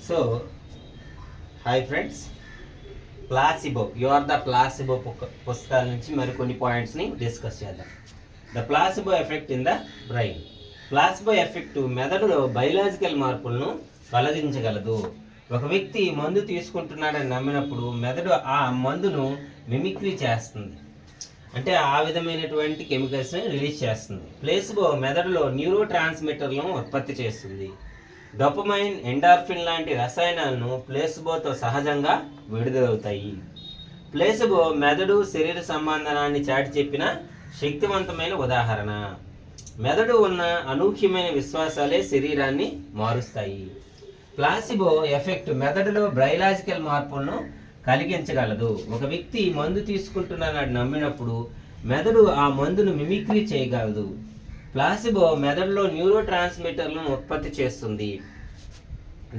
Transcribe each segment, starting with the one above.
So hi friends, placebo you are the placebo పుస్తకాల నుంచి మరికొన్ని పాయింట్స్ని డిస్కస్ చేద్దాం. The placebo effect in the brain. Placebo effect మెదడులో బయలాజికల్ మార్పులను కలిగించగలదు. ఒక వ్యక్తి మందు తీసుకుంటున్నాడని నమ్మినప్పుడు మెదడు ఆ మందును మిమిక్రీ చేస్తుంది, అంటే ఆ విధమైనటువంటి కెమికల్స్ని రిలీజ్ చేస్తుంది. ప్లేసిబో మెదడులో న్యూరో ట్రాన్స్మిటర్లను ఉత్పత్తి చేస్తుంది. డోపమైన్, ఎండార్ఫిన్ లాంటి రసాయనాలను ప్లేసిబోతో సహజంగా విడుదలవుతాయి. ప్లేసిబో మెదడు శరీర సంబంధాన్ని చాటి చెప్పిన శక్తివంతమైన ఉదాహరణ. మెదడు ఉన్న అనూహ్యమైన విశ్వాసాలే శరీరాన్ని మారుస్తాయి. ప్లాసిబో ఎఫెక్ట్ మెదడులో బయలాజికల్ మార్పులను కలిగించగలదు. ఒక వ్యక్తి మందు తీసుకుంటున్నానని నమ్మినప్పుడు మెదడు ఆ మందును మిమిక్రీ చేయగలదు. ప్లాసిబో మెదడులో న్యూరో ట్రాన్స్మిటర్లను ఉత్పత్తి చేస్తుంది.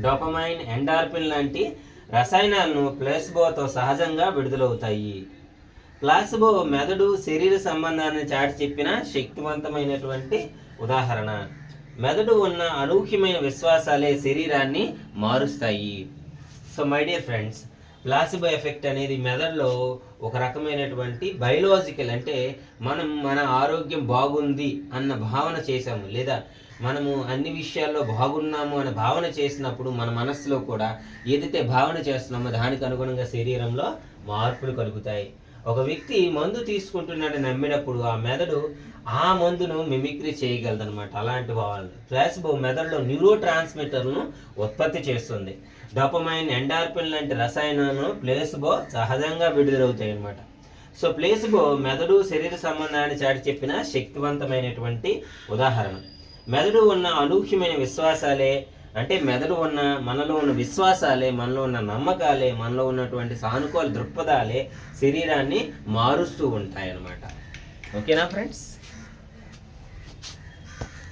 డోపమైన్, ఎండార్ఫిన్ లాంటి రసాయనాలను ప్లాసిబోతో సహజంగా విడుదలవుతాయి. ప్లాసిబో మెదడు శరీర సంబంధాన్ని చాటి చెప్పిన శక్తివంతమైనటువంటి ఉదాహరణ. మెదడు ఉన్న అనూహ్యమైన విశ్వాసాలే శరీరాన్ని మారుస్తాయి. So my dear friends, placebo effect అనేది మెదడులో ఒక రకమైనటువంటి బయోలాజికల్, అంటే మన ఆరోగ్యం బాగుంది అన్న భావన చేసాము, లేదా మనము అన్ని విషయాల్లో బాగున్నాము అనే భావన చేసినప్పుడు మన మనస్సులో కూడా ఏదైతే భావన చేస్తున్నామో దానికి అనుగుణంగా శరీరంలో మార్పులు కలుగుతాయి. ఒక వ్యక్తి మందు తీసుకుంటున్నాడని నమ్మినప్పుడు ఆ మెదడు ఆ మందును మిమిక్రీ చేయగలదనమాట. అలాంటి భావాలు. ప్లాసిబో మెదడులో న్యూరో ట్రాన్స్మిటర్లను ఉత్పత్తి చేస్తుంది. డోపమైన్, ఎండార్ఫిన్ లాంటి రసాయనాలను ప్లేసిబో సహజంగా విడుదలవుతాయి అన్నమాట. సో ప్లేసిబో మెదడు శరీర సంబంధాన్ని చాటి చెప్పిన శక్తివంతమైనటువంటి ఉదాహరణ. మెదడు ఉన్న అనూహ్యమైన విశ్వాసాలే, అంటే మెదడు ఉన్న మనలో ఉన్న విశ్వాసాలే, మనలో ఉన్న నమ్మకాలే, మనలో ఉన్నటువంటి సానుకూల దృక్పథాలే శరీరాన్ని మారుస్తూ ఉంటాయి అన్నమాట. ఓకేనా ఫ్రెండ్స్?